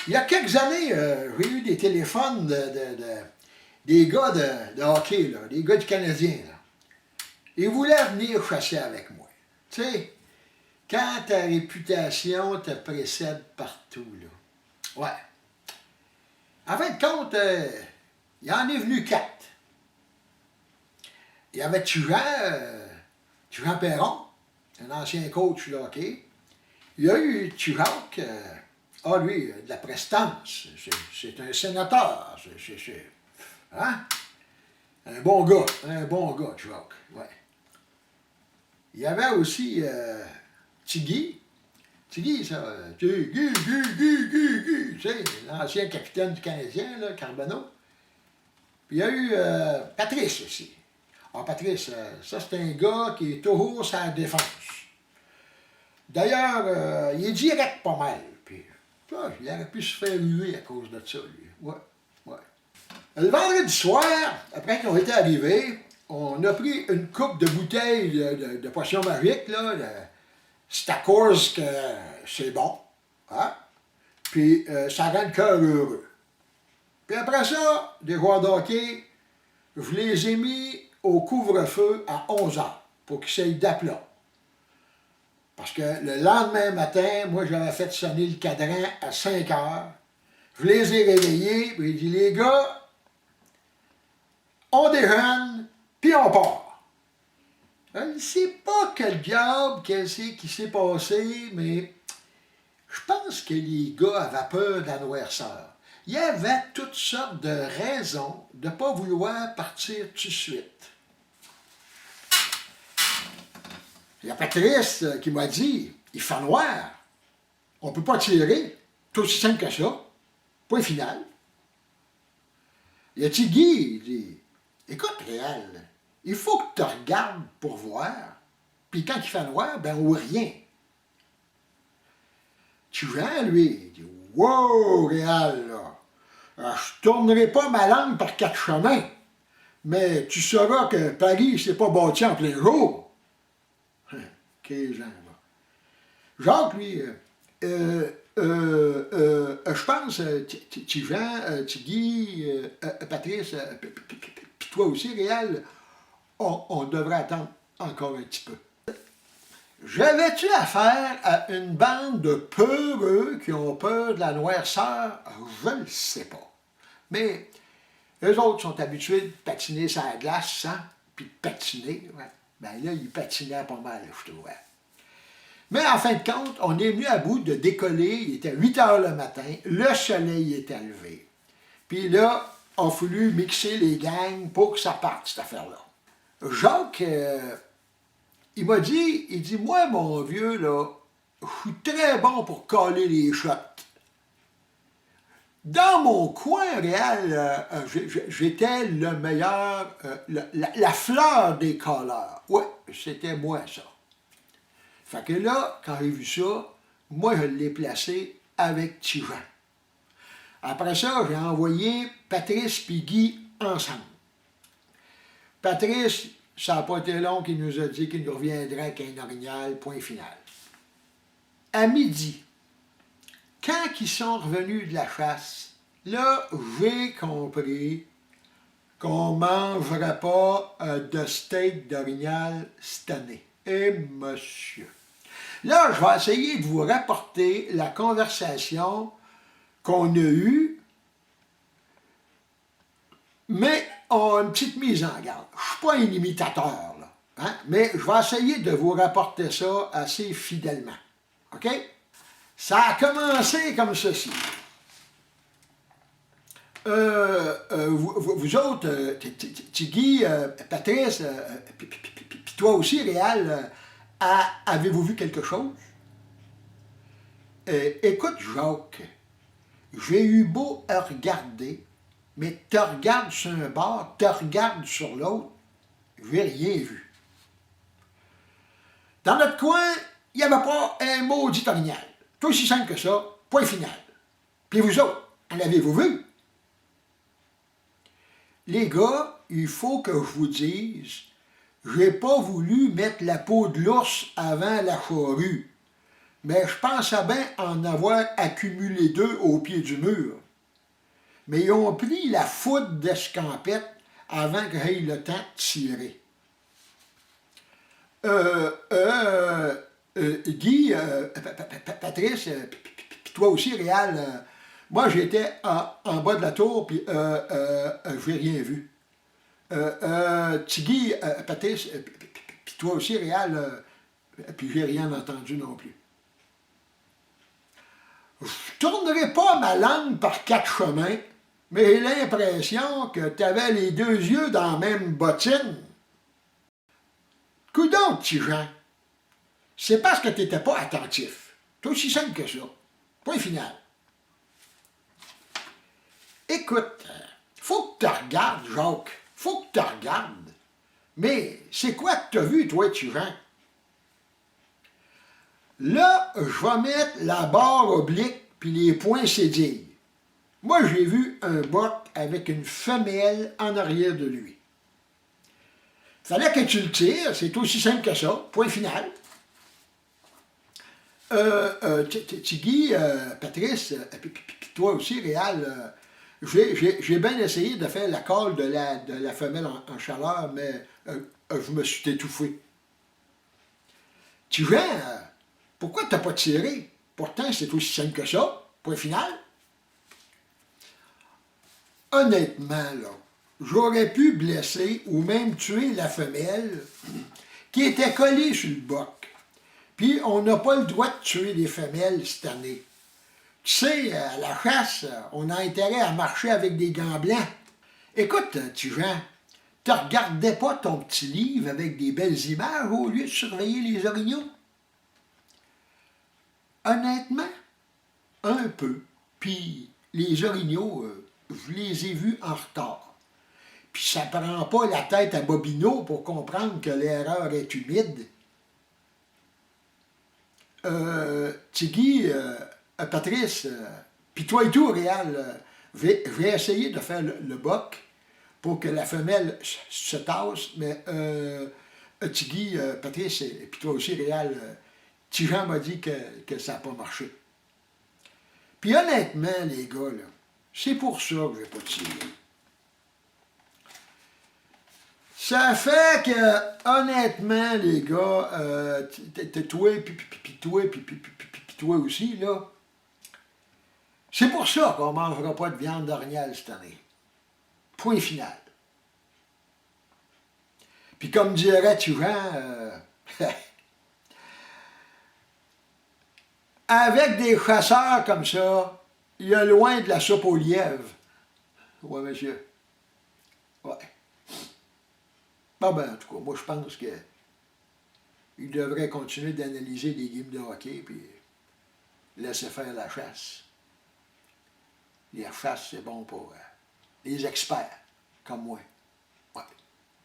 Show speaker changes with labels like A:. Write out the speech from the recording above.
A: Il y a quelques années, j'ai eu des téléphones des gars de hockey, là, des gars du Canadien. Là. Ils voulaient venir chasser avec moi. Tu sais, quand ta réputation te précède partout, là. Ouais. En fin de compte, il en est venu 4. Il y avait Tujean Perron, un ancien coach de hockey. Il y a eu Tujacque, lui, de la prestance. C'est un sénateur. Hein? Un bon gars, Tujacque. Ouais. Il y avait aussi Tigui. Tigui, ça. Tigui, tu sais, l'ancien capitaine du Canadien, là, Carbonneau. Puis il y a eu Patrice aussi. Ah, Patrice, ça c'est un gars qui est toujours sur la défense. D'ailleurs, il est direct pas mal. Puis, il aurait pu se faire huer à cause de ça, lui. Ouais, ouais. Le vendredi soir, après qu'ils ont été arrivés, on a pris une coupe de bouteilles de potion magique, là. C'est à cause que c'est bon. Hein? Puis, ça rend le cœur heureux. Puis après ça, des joueurs de hockey, je les ai mis au couvre-feu à 11h pour qu'ils s'aillent d'aplat. Parce que le lendemain matin, moi, j'avais fait sonner le cadran à 5h. Je les ai réveillés, puis j'ai dit, les gars, on déjeune, puis on part. Je ne sais pas quel diable, qu'est-ce qui s'est passé, mais je pense que les gars avaient peur de la noirceur. Il y avait toutes sortes de raisons de ne pas vouloir partir tout de suite. Il y a Patrice qui m'a dit, il fait noir, on ne peut pas tirer, c'est aussi simple que ça, point final. Il y a Tigui, il dit, écoute Réal, il faut que tu regardes pour voir, puis quand il fait noir, ben on voit rien. Tujean, lui, il dit, wow Réal, là, je tournerai pas ma langue par 4 chemins, mais tu sauras que Paris, c'est pas bâti en plein jour. Jacques, lui, je pense, Tijan, Tigui, Patrice, puis toi aussi, Réal, on devrait attendre encore un petit peu. J'avais-tu affaire à une bande de peureux qui ont peur de la noirceur? Je ne sais pas. Mais eux autres sont habitués de patiner sur la glace, hein, puis de patiner. Ouais. Ben là, ils patinaient pas mal, je trouvais. Mais en fin de compte, on est venu à bout de décoller. Il était 8h le matin, le soleil était levé. Puis là, on a voulu mixer les gangs pour que ça parte, cette affaire-là. Jacques, il m'a dit, moi, mon vieux, là, je suis très bon pour coller les shots. Dans mon coin réel, j'étais le meilleur, la fleur des colleurs. Oui, c'était moi, ça. Fait que là, quand j'ai vu ça, moi, je l'ai placé avec Tijan. Après ça, j'ai envoyé Patrice et Guy ensemble. Patrice, ça n'a pas été long qu'il nous a dit qu'il nous reviendrait avec un orignal, point final. À midi, quand ils sont revenus de la chasse, là, j'ai compris qu'on ne mangerait pas de steak d'orignal cette année. Et monsieur. Là, je vais essayer de vous rapporter la conversation qu'on a eue, mais une petite mise en garde. Je ne suis pas un imitateur, là, hein? Mais je vais essayer de vous rapporter ça assez fidèlement. OK? Ça a commencé comme ceci. Vous autres, Tigui, Patrice, puis toi aussi, Réal, avez-vous vu quelque chose? Écoute, Jacques, j'ai eu beau regarder, mais te regardes sur un bord, te regardes sur l'autre, j'ai rien vu. Dans notre coin, il n'y avait pas un maudit orignal. Tout aussi simple que ça, point final. Puis vous autres, en avez-vous vu? Les gars, il faut que je vous dise, j'ai pas voulu mettre la peau de l'ours avant la charrue. mais je pensais bien en avoir accumulé 2 au pied du mur. Mais ils ont pris la foudre d'escampette avant que j'aie le temps de tirer. Guy, Patrice, puis toi aussi, Réal, moi j'étais en bas de la tour, puis je n'ai rien vu. Tigui, Patrice, puis toi aussi, Réal, puis j'ai rien entendu non plus. Je ne tournerai pas ma langue par 4 chemins, mais j'ai l'impression que tu avais les 2 yeux dans la même bottine. Coudonc, petit Jean, c'est parce que tu n'étais pas attentif. C'est aussi simple que ça. Point final. Écoute, faut que tu regardes, Jacques. Faut que tu regardes. Mais c'est quoi que tu as vu, toi, petit Jean? Là, je vais mettre la barre oblique puis les points cédilles. Moi, j'ai vu un boc avec une femelle en arrière de lui. Fallait que tu le tires, c'est aussi simple que ça. Point final. Tigui, Patrice, puis toi aussi, Réal, j'ai bien essayé de faire la colle de la femelle en chaleur, mais je me suis étouffé. Tu vois, pourquoi tu n'as pas tiré? Pourtant, c'est aussi simple que ça. Point final. Honnêtement, là, j'aurais pu blesser ou même tuer la femelle qui était collée sur le boc. Puis, on n'a pas le droit de tuer les femelles cette année. Tu sais, à la chasse, on a intérêt à marcher avec des gants blancs. Écoute, tu Jean, tu regardais pas ton petit livre avec des belles images au lieu de surveiller les orignaux? Honnêtement, un peu. Puis, les orignaux, je les ai vus en retard. Puis, ça prend pas la tête à Bobino pour comprendre que l'erreur est humide. Tigui, Patrice, puis toi et tout, Réal, je vais essayer de faire le boc pour que la femelle se tasse, mais Tigui, Patrice, et puis toi aussi, Réal, Tijan m'a dit que ça n'a pas marché. Puis honnêtement, les gars, là, c'est pour ça que je n'ai pas tiré. Ça fait que, honnêtement, les gars, toi, puis toi, puis toi aussi, là, c'est pour ça qu'on ne mangera pas de viande d'orignal cette année. Point final. Puis comme dirait Tujan, avec des chasseurs comme ça, il y a loin de la soupe aux lièvres. Ouais, monsieur. Ouais. Bon, ben, en tout cas, moi, je pense qu'il devrait continuer d'analyser les games de hockey puis laisser faire la chasse. La chasse, c'est bon pour les experts, comme moi.